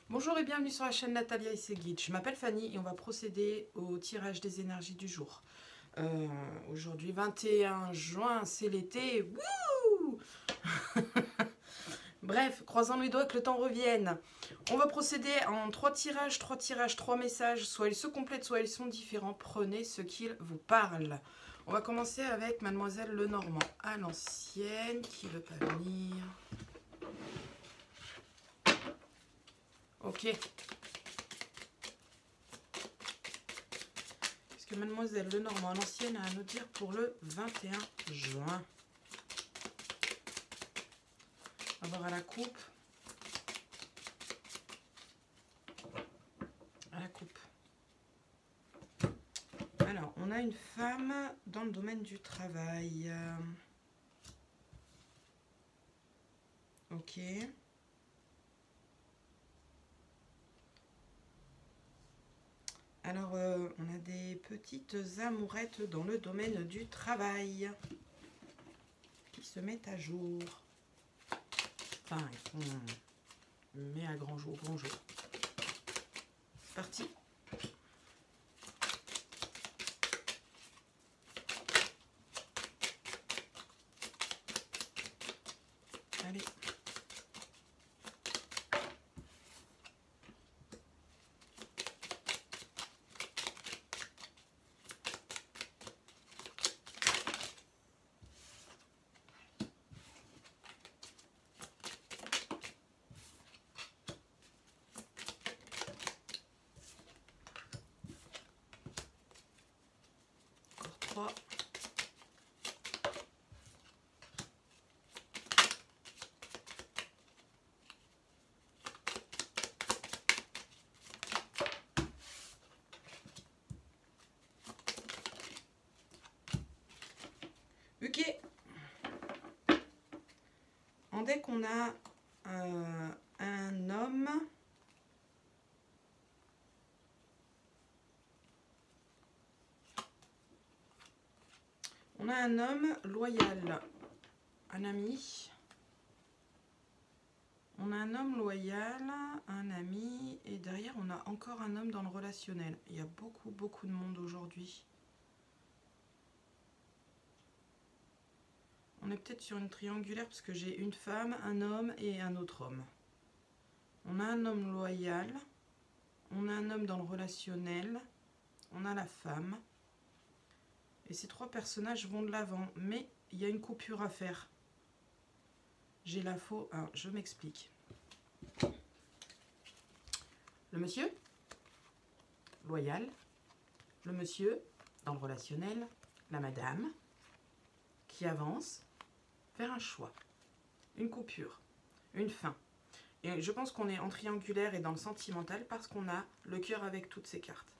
Bonjour et bienvenue sur la chaîne Natalia et ses guides. Je m'appelle Fanny et on va procéder au tirage des énergies du jour. Aujourd'hui 21 juin, c'est l'été. Wouh Bref, croisons les doigts que le temps revienne. On va procéder en 3 tirages, 3 messages. Soit ils se complètent, soit ils sont différents. Prenez ce qu'ils vous parlent. On va commencer avec Mademoiselle Lenormand à l'ancienne qui veut pas venir. Ok. Qu'est-ce que Mademoiselle Lenormand à l'ancienne a à nous dire pour le 21 juin? On va voir à la coupe. À la coupe. Alors, on a une femme dans le domaine du travail. Ok. Alors, on a des petites amourettes dans le domaine du travail qui se mettent à jour. Enfin, ils sont mis à grand jour, bonjour. C'est parti. Allez. Encore 3. Ok. En deck, on a un homme. On a un homme loyal, un ami. On a un homme loyal, un ami. Et derrière, on a encore un homme dans le relationnel. Il y a beaucoup de monde aujourd'hui. On est peut-être sur une triangulaire parce que j'ai une femme, un homme et un autre homme. On a un homme loyal. On a un homme dans le relationnel. On a la femme. Et ces 3 personnages vont de l'avant. Mais il y a une coupure à faire. J'ai la faux. Alors, je m'explique. Le monsieur, loyal. Le monsieur, dans le relationnel. La madame, qui avance vers un choix. Une coupure. Une fin. Et je pense qu'on est en triangulaire et dans le sentimental parce qu'on a le cœur avec toutes ces cartes.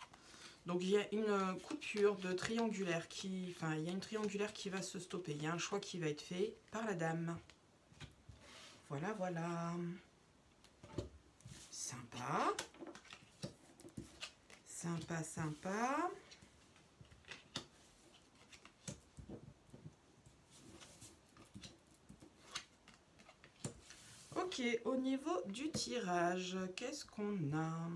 Donc il y a une coupure de triangulaire qui... Enfin, il y a une triangulaire qui va se stopper. Il y a un choix qui va être fait par la dame. Voilà, voilà. Sympa. Sympa, sympa. Ok, au niveau du tirage, qu'est-ce qu'on a?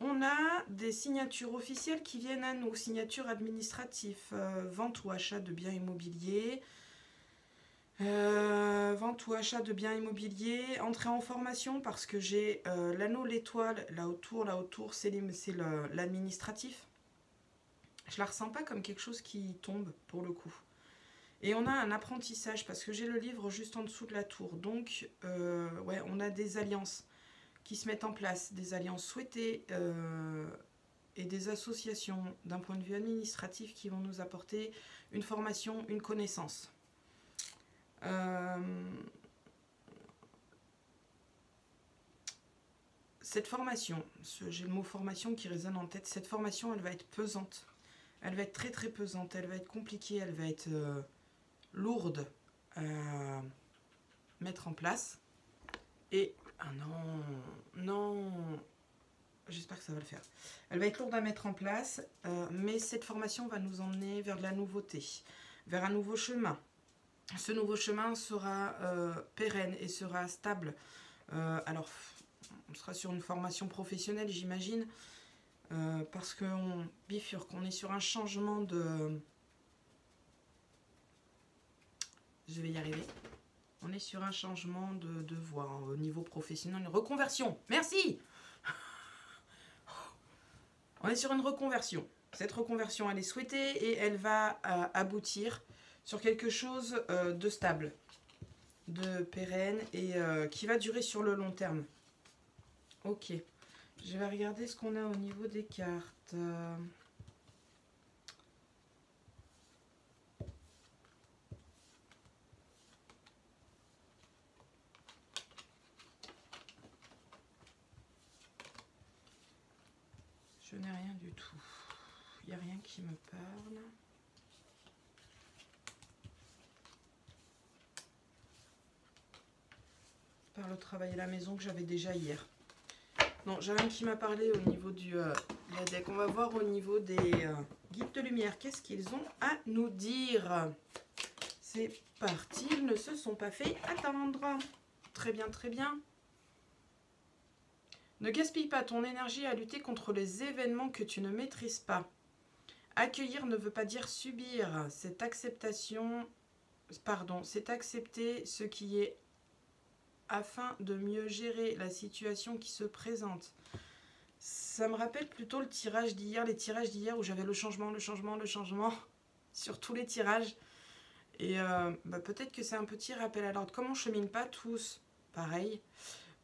On a des signatures officielles qui viennent à nous, signatures administratives, vente ou achat de biens immobiliers, vente ou achat de biens immobiliers, entrée en formation parce que j'ai l'anneau, l'étoile, là autour, c'est l'administratif. Je la ressens pas comme quelque chose qui tombe pour le coup. Et on a un apprentissage parce que j'ai le livre juste en dessous de la tour. Donc, ouais, on a des alliances qui se mettent en place, des alliances souhaitées et des associations d'un point de vue administratif qui vont nous apporter une formation, une connaissance. Cette formation, j'ai le mot formation qui résonne en tête, cette formation, elle va être pesante. Elle va être très pesante, elle va être compliquée, elle va être lourde à mettre en place. Et, ah non, j'espère que ça va le faire. Elle va être lourde à mettre en place, mais cette formation va nous emmener vers de la nouveauté, vers un nouveau chemin. Ce nouveau chemin sera pérenne et sera stable. Alors, On sera sur une formation professionnelle, j'imagine. Parce qu'on bifurque, on est sur un changement de... Je vais y arriver. On est sur un changement de voie hein, au niveau professionnel. Une reconversion. Merci. On est sur une reconversion. Cette reconversion, elle est souhaitée et elle va aboutir sur quelque chose de stable, de pérenne et qui va durer sur le long terme. Ok. Je vais regarder ce qu'on a au niveau des cartes. Je n'ai rien du tout. Il n'y a rien qui me parle. Par le travail à la maison que j'avais déjà hier. Non, j'ai rien qui m'a parlé au niveau du la deck. On va voir au niveau des guides de lumière. Qu'est-ce qu'ils ont à nous dire? C'est parti. Ils ne se sont pas fait attendre. Très bien, très bien. Ne gaspille pas ton énergie à lutter contre les événements que tu ne maîtrises pas. Accueillir ne veut pas dire subir. C'est acceptation, pardon, c'est accepter ce qui est afin de mieux gérer la situation qui se présente. Ça me rappelle plutôt le tirage d'hier, les tirages d'hier où j'avais le changement sur tous les tirages. Et peut-être que c'est un petit rappel à l'ordre. Comme on ne chemine pas tous pareil,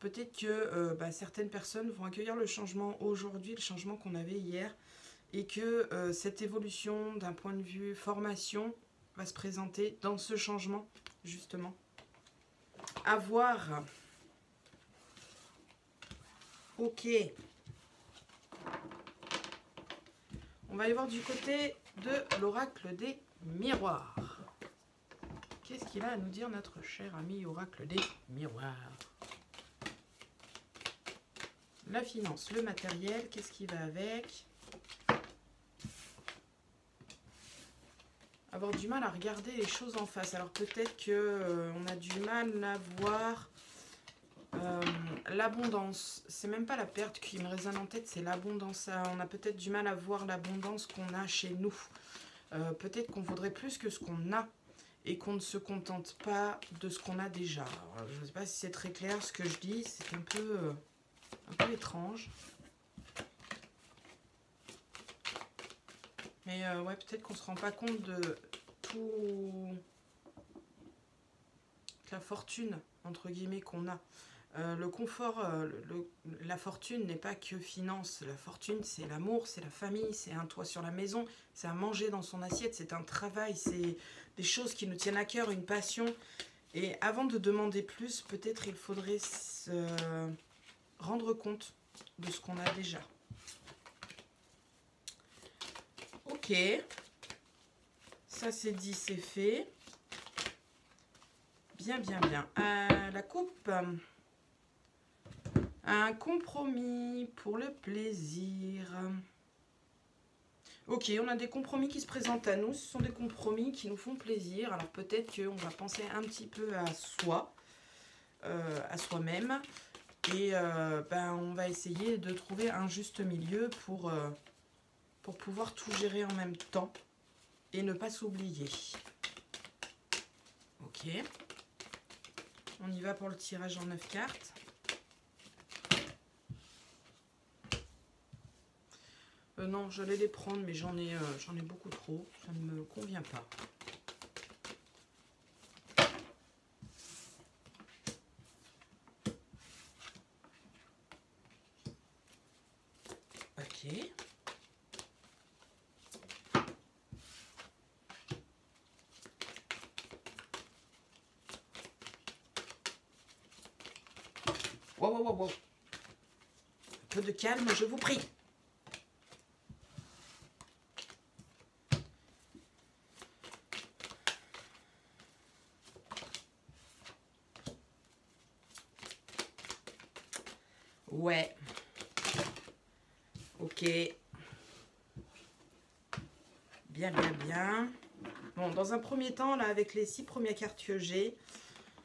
peut-être que certaines personnes vont accueillir le changement aujourd'hui, le changement qu'on avait hier, et que cette évolution d'un point de vue formation va se présenter dans ce changement, justement. À voir. Ok. On va aller voir du côté de l'oracle des miroirs. Qu'est-ce qu'il a à nous dire, notre cher ami oracle des miroirs? La finance, le matériel, qu'est-ce qui va avec? Avoir du mal à regarder les choses en face. Alors peut-être qu'on a du mal à voir l'abondance. C'est même pas la perte qui me résonne en tête, c'est l'abondance. On a peut-être du mal à voir l'abondance qu'on a chez nous. Peut-être qu'on voudrait plus que ce qu'on a et qu'on ne se contente pas de ce qu'on a déjà. Alors, je ne sais pas si c'est très clair ce que je dis, c'est un peu étrange. Mais ouais, peut-être qu'on ne se rend pas compte de tout la fortune, entre guillemets, qu'on a. Le confort, la fortune n'est pas que finance. La fortune, c'est l'amour, c'est la famille, c'est un toit sur la maison, c'est à manger dans son assiette, c'est un travail, c'est des choses qui nous tiennent à cœur, une passion. Et avant de demander plus, peut-être il faudrait se rendre compte de ce qu'on a déjà. Ok, ça c'est dit, c'est fait. Bien, bien, bien. La coupe, un compromis pour le plaisir. Ok, on a des compromis qui se présentent à nous. Ce sont des compromis qui nous font plaisir. Alors peut-être qu'on va penser un petit peu à soi, à soi-même. Et on va essayer de trouver un juste milieu pour pouvoir tout gérer en même temps et ne pas s'oublier. Ok. On y va pour le tirage en 9 cartes. Non, j'allais les prendre, mais j'en ai beaucoup trop. Ça ne me convient pas. Ok. Wow, wow, wow, wow. Un peu de calme, je vous prie. Ouais. Ok. Bien, bien, bien. Bon, dans un premier temps, là, avec les 6 premières cartes que j'ai,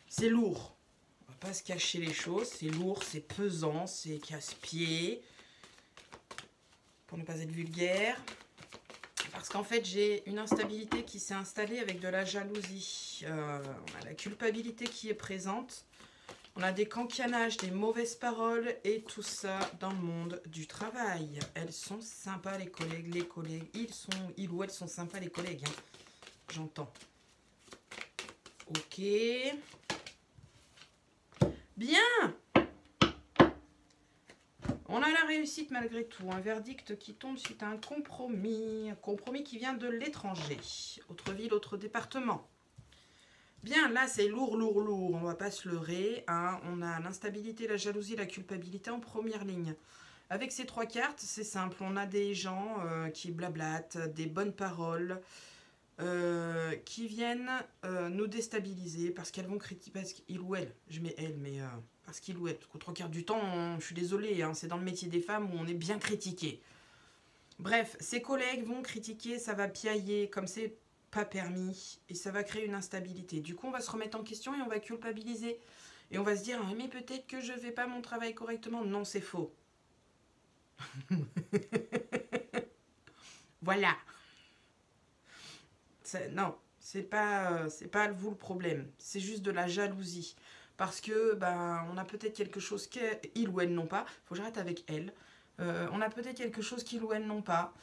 c'est lourd. On va pas se cacher les choses. C'est lourd, c'est pesant, c'est casse-pied. Pour ne pas être vulgaire. Parce qu'en fait, j'ai une instabilité qui s'est installée avec de la jalousie. On a la culpabilité qui est présente. On a des cancanages, des mauvaises paroles et tout ça dans le monde du travail. Elles sont sympas, les collègues. Ils ou elles sont sympas, les collègues. Hein. J'entends. Ok. Bien. On a la réussite malgré tout. Un verdict qui tombe suite à un compromis. Un compromis qui vient de l'étranger. Autre ville, autre département. Bien, là, c'est lourd, lourd, lourd. On va pas se leurrer. Hein. On a l'instabilité, la jalousie, la culpabilité en première ligne. Avec ces 3 cartes, c'est simple. On a des gens qui blablatent, des bonnes paroles, qui viennent nous déstabiliser parce qu'elles vont critiquer, parce qu'il ou elle, je mets elle, mais parce qu'il ou elle, parce qu'aux 3 quarts du temps, je suis désolée, hein, c'est dans le métier des femmes où on est bien critiqué. Bref, ces collègues vont critiquer, ça va piailler, comme c'est pas permis, et ça va créer une instabilité. Du coup, on va se remettre en question et on va culpabiliser. Et on va se dire, mais peut-être que je fais pas mon travail correctement. Non, c'est faux. Voilà. Non, c'est pas vous le problème. C'est juste de la jalousie. Parce que on a peut-être quelque chose qu'ils ou elles n'ont pas. Faut que j'arrête avec elle. On a peut-être quelque chose qu'ils ou elles n'ont pas.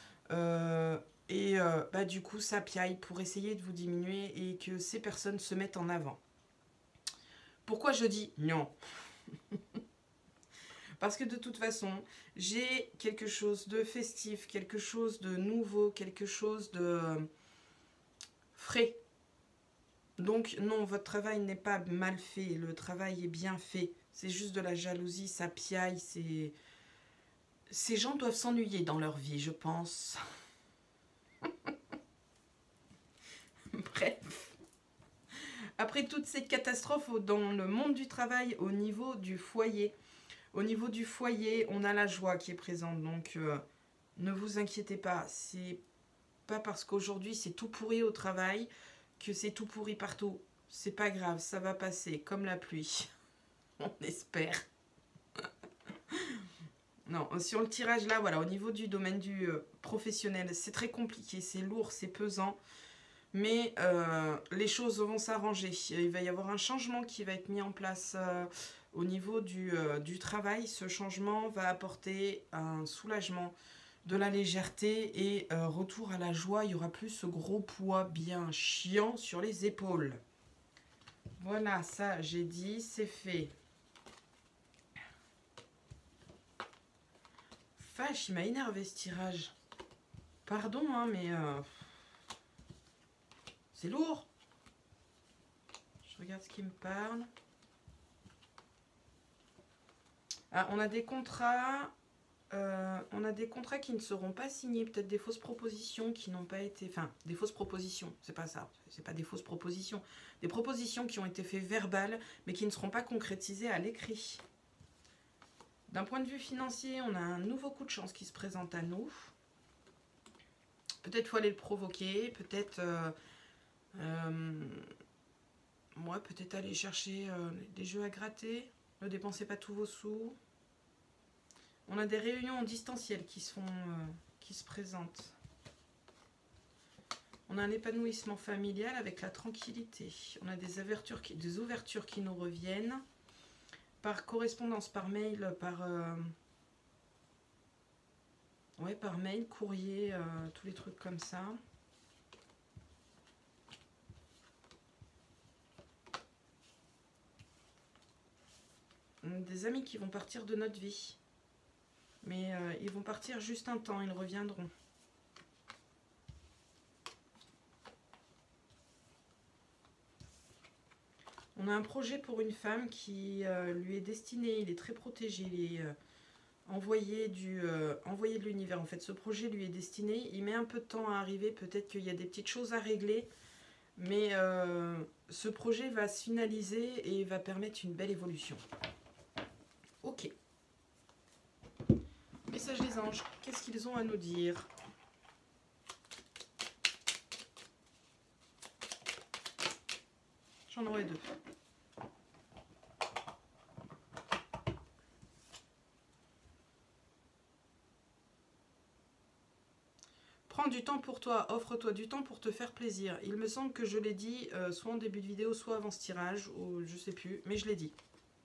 Du coup, ça piaille pour essayer de vous diminuer et que ces personnes se mettent en avant. Pourquoi je dis non? Parce que de toute façon, j'ai quelque chose de festif, quelque chose de nouveau, quelque chose de frais. Donc non, votre travail n'est pas mal fait, le travail est bien fait. C'est juste de la jalousie, ça piaille, ces gens doivent s'ennuyer dans leur vie, je pense. Bref. Après toutes ces catastrophes dans le monde du travail, au niveau du foyer, on a la joie qui est présente. Donc, ne vous inquiétez pas. C'est pas parce qu'aujourd'hui c'est tout pourri au travail que c'est tout pourri partout. C'est pas grave, ça va passer comme la pluie. On espère. Non, sur le tirage là, voilà, au niveau du domaine du professionnel, c'est très compliqué, c'est lourd, c'est pesant. Mais les choses vont s'arranger. Il va y avoir un changement qui va être mis en place au niveau du travail. Ce changement va apporter un soulagement, de la légèreté et retour à la joie. Il n'y aura plus ce gros poids bien chiant sur les épaules. Voilà, ça j'ai dit, c'est fait. Vache, il m'a énervé ce tirage. Pardon, hein, mais... c'est lourd. Je regarde ce qui me parle. Ah, on a des contrats. On a des contrats qui ne seront pas signés. Peut-être des fausses propositions qui n'ont pas été... Enfin, des fausses propositions. C'est pas ça. C'est pas des fausses propositions. Des propositions qui ont été faites verbales, mais qui ne seront pas concrétisées à l'écrit. D'un point de vue financier, on a un nouveau coup de chance qui se présente à nous. Peut-être faut aller le provoquer. Peut-être... moi, peut-être aller chercher des jeux à gratter. Ne dépensez pas tous vos sous. On a des réunions en distanciel qui se présentent. On a un épanouissement familial avec la tranquillité. On a des ouvertures qui nous reviennent. Par correspondance, par mail, par mail, courrier, tous les trucs comme ça. Des amis qui vont partir de notre vie. Mais ils vont partir juste un temps, ils reviendront. On a un projet pour une femme qui lui est destiné, il est très protégé, il est envoyé de l'univers. En fait, ce projet lui est destiné, il met un peu de temps à arriver, peut-être qu'il y a des petites choses à régler, mais ce projet va se finaliser et va permettre une belle évolution. Ok. Message des anges, qu'est-ce qu'ils ont à nous dire? J'en aurai 2. Prends du temps pour toi, offre-toi du temps pour te faire plaisir. Il me semble que je l'ai dit soit en début de vidéo, soit avant ce tirage, ou je sais plus, mais je l'ai dit.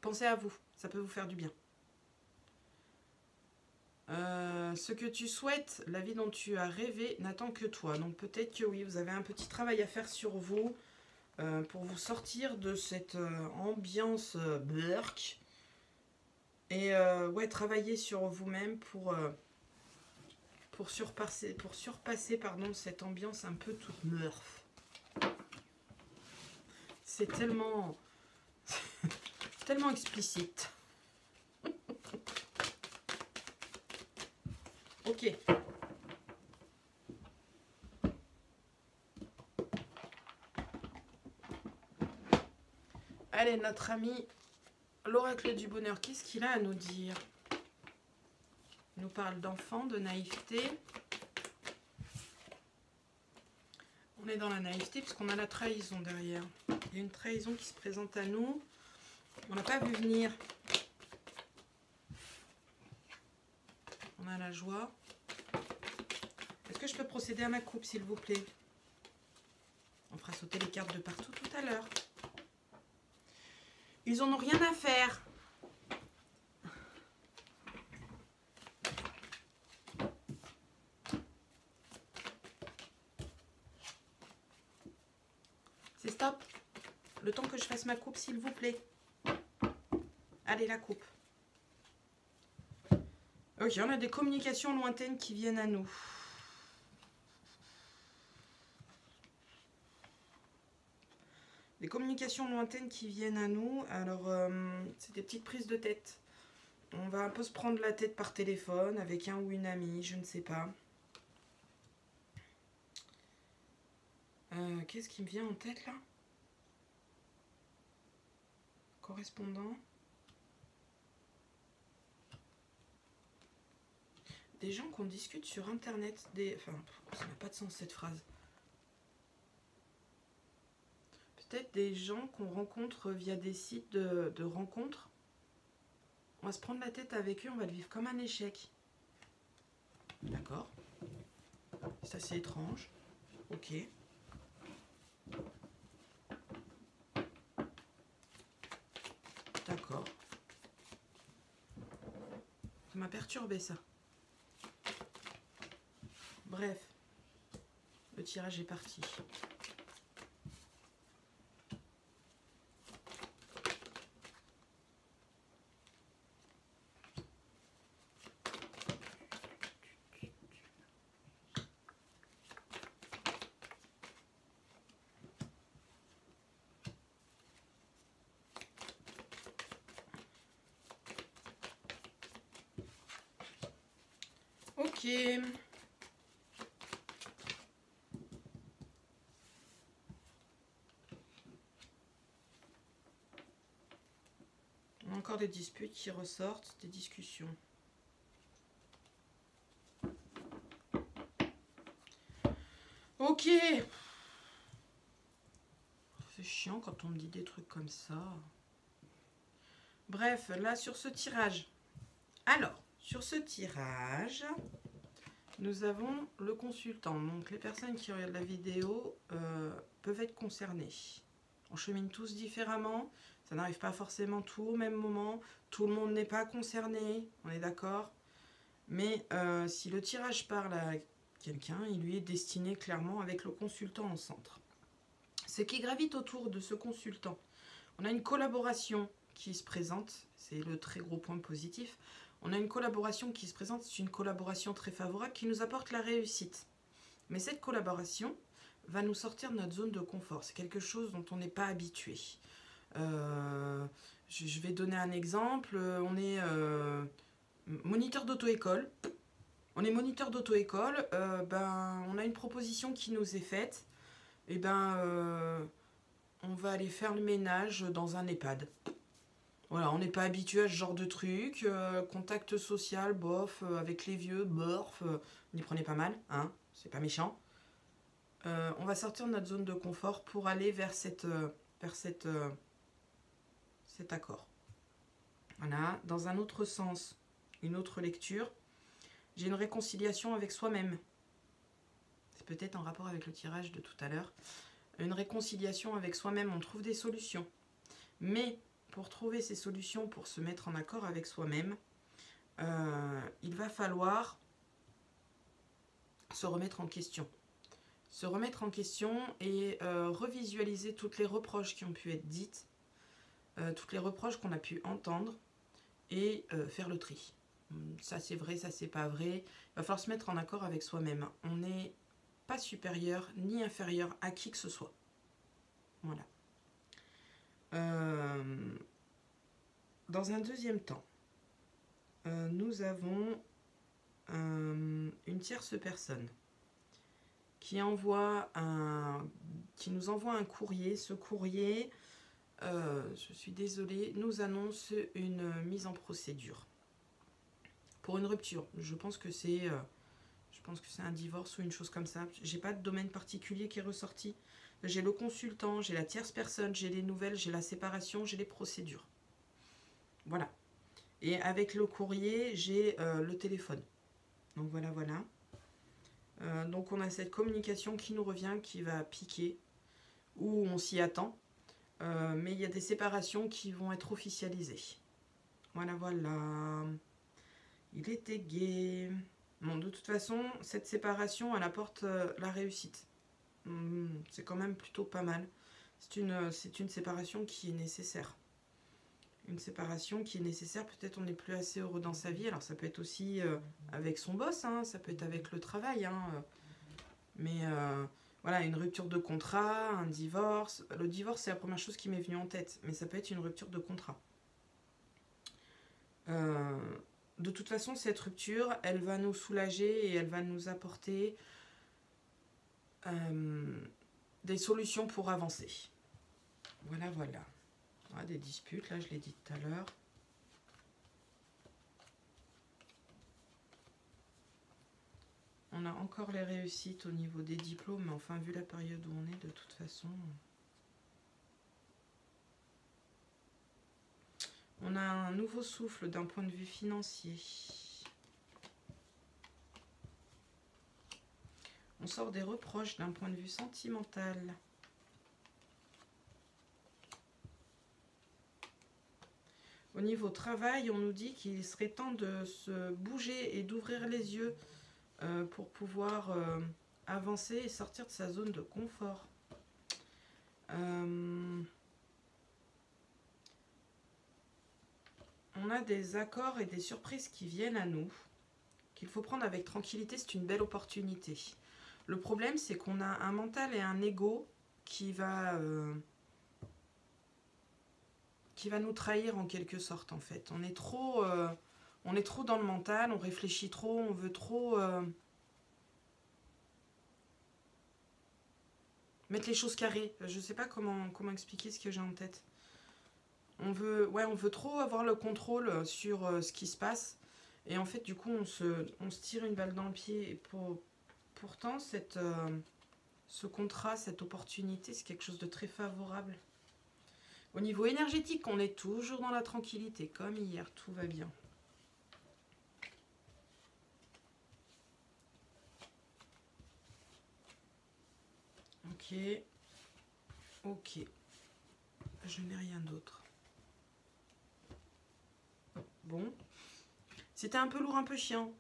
Pensez à vous, ça peut vous faire du bien. Ce que tu souhaites, la vie dont tu as rêvé, n'attend que toi. Donc peut-être que oui, vous avez un petit travail à faire sur vous pour vous sortir de cette ambiance burk. Et ouais, travailler sur vous-même pour surpasser pardon, cette ambiance un peu toute meurf. C'est tellement tellement explicite. Ok. Allez, notre ami l'oracle du bonheur, qu'est-ce qu'il a à nous dire? Il nous parle d'enfant, de naïveté. On est dans la naïveté puisqu'on a la trahison derrière. Il y a une trahison qui se présente à nous. On n'a pas vu venir. On a la joie. Est-ce que je peux procéder à ma coupe, s'il vous plaît? On fera sauter les cartes de partout tout à l'heure. Ils en ont rien à faire. C'est stop. Le temps que je fasse ma coupe, s'il vous plaît. Allez, la coupe. Ok, on a des communications lointaines qui viennent à nous. Des communications lointaines qui viennent à nous. Alors, c'est des petites prises de tête. On va un peu se prendre la tête par téléphone avec un ou une amie, je ne sais pas. Qu'est-ce qui me vient en tête là? Correspondant. Des gens qu'on discute sur internet. Enfin, ça n'a pas de sens cette phrase. Peut-être des gens qu'on rencontre via des sites de rencontres. On va se prendre la tête avec eux, on va le vivre comme un échec. D'accord. C'est assez étrange. Ok. D'accord. Ça m'a perturbé ça. Bref. Le tirage est parti. Ok. On a encore des disputes qui ressortent, des discussions. Ok. C'est chiant quand on me dit des trucs comme ça. Bref, là sur ce tirage. Alors, sur ce tirage, nous avons le consultant. Donc les personnes qui regardent la vidéo peuvent être concernées. On chemine tous différemment. Ça n'arrive pas forcément tout au même moment. Tout le monde n'est pas concerné. On est d'accord? Mais si le tirage parle à quelqu'un, il lui est destiné clairement avec le consultant en centre. Ce qui gravite autour de ce consultant, on a une collaboration qui se présente. C'est le très gros point positif. On a une collaboration qui se présente, c'est une collaboration très favorable qui nous apporte la réussite. Mais cette collaboration va nous sortir de notre zone de confort. C'est quelque chose dont on n'est pas habitué. Je vais donner un exemple. On est moniteur d'auto-école. On est moniteur d'auto-école. On a une proposition qui nous est faite. Et on va aller faire le ménage dans un EHPAD. Voilà, on n'est pas habitué à ce genre de truc. Contact social, bof, avec les vieux, bof, n'y prenez pas mal, hein, c'est pas méchant. On va sortir de notre zone de confort pour aller vers cet accord. Voilà, dans un autre sens, une autre lecture, j'ai une réconciliation avec soi-même. peut-être en rapport avec le tirage de tout à l'heure. Une réconciliation avec soi-même, on trouve des solutions. Mais pour trouver ces solutions, pour se mettre en accord avec soi-même, il va falloir se remettre en question. Se remettre en question et revisualiser toutes les reproches qui ont pu être dites, toutes les reproches qu'on a pu entendre et faire le tri. Ça c'est vrai, ça c'est pas vrai. Il va falloir se mettre en accord avec soi-même. On n'est pas supérieur ni inférieur à qui que ce soit. Voilà. Dans un deuxième temps, nous avons une tierce personne qui nous envoie un courrier. Ce courrier, je suis désolée, nous annonce une mise en procédure pour une rupture. Je pense que c'est un divorce ou une chose comme ça. J'ai pas de domaine particulier qui est ressorti. J'ai le consultant, j'ai la tierce personne, j'ai les nouvelles, j'ai la séparation, j'ai les procédures. Voilà. Et avec le courrier, j'ai le téléphone. Donc voilà. Donc on a cette communication qui nous revient, qui va piquer, ou on s'y attend. Mais il y a des séparations qui vont être officialisées. Voilà. Il était gai. Bon, de toute façon, cette séparation, elle apporte la réussite. C'est quand même plutôt pas mal. C'est une séparation qui est nécessaire. Une séparation qui est nécessaire. Peut-être on n'est plus assez heureux dans sa vie. Alors ça peut être aussi avec son boss, hein, ça peut être avec le travail. Hein, mais voilà, une rupture de contrat, un divorce. Le divorce, c'est la première chose qui m'est venue en tête. Mais ça peut être une rupture de contrat. De toute façon, cette rupture, elle va nous soulager et elle va nous apporter des solutions pour avancer. Voilà. Des disputes, là je l'ai dit tout à l'heure. On a encore les réussites au niveau des diplômes, mais enfin vu la période où on est, de toute façon... On a un nouveau souffle d'un point de vue financier. On sort des reproches d'un point de vue sentimental. Au niveau travail, on nous dit qu'il serait temps de se bouger et d'ouvrir les yeux pour pouvoir avancer et sortir de sa zone de confort. On a des accords et des surprises qui viennent à nous, qu'il faut prendre avec tranquillité, c'est une belle opportunité. Le problème, c'est qu'on a un mental et un ego qui va nous trahir en quelque sorte, en fait. On est trop dans le mental, on réfléchit trop, on veut trop mettre les choses carrées. Je sais pas comment expliquer ce que j'ai en tête. On veut trop avoir le contrôle sur ce qui se passe. Et en fait, du coup, on se tire une balle dans le pied. Et pourtant, ce contrat, cette opportunité, c'est quelque chose de très favorable. Au niveau énergétique, on est toujours dans la tranquillité. Comme hier, tout va bien. Ok. Je n'ai rien d'autre. Bon. C'était un peu lourd, un peu chiant.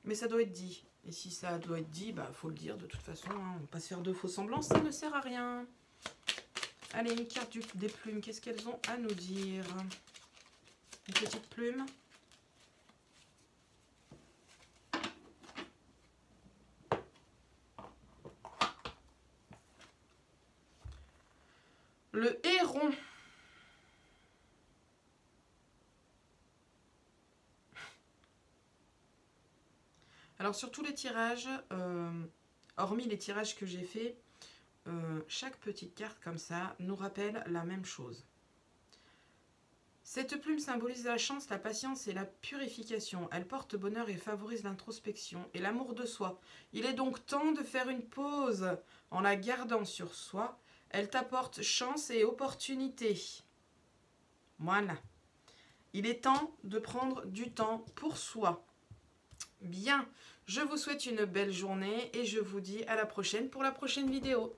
Mais ça doit être dit. Et si ça doit être dit, bah faut le dire de toute façon. Hein. On va pas se faire de faux semblants, ça ne sert à rien. Allez, une carte des plumes. Qu'est-ce qu'elles ont à nous dire? Une petite plume. Le héron. Alors sur tous les tirages, hormis les tirages que j'ai faits, chaque petite carte comme ça nous rappelle la même chose. Cette plume symbolise la chance, la patience et la purification. Elle porte bonheur et favorise l'introspection et l'amour de soi. Il est donc temps de faire une pause en la gardant sur soi. Elle t'apporte chance et opportunité. Voilà. Il est temps de prendre du temps pour soi. Bien, je vous souhaite une belle journée et je vous dis à la prochaine pour la prochaine vidéo.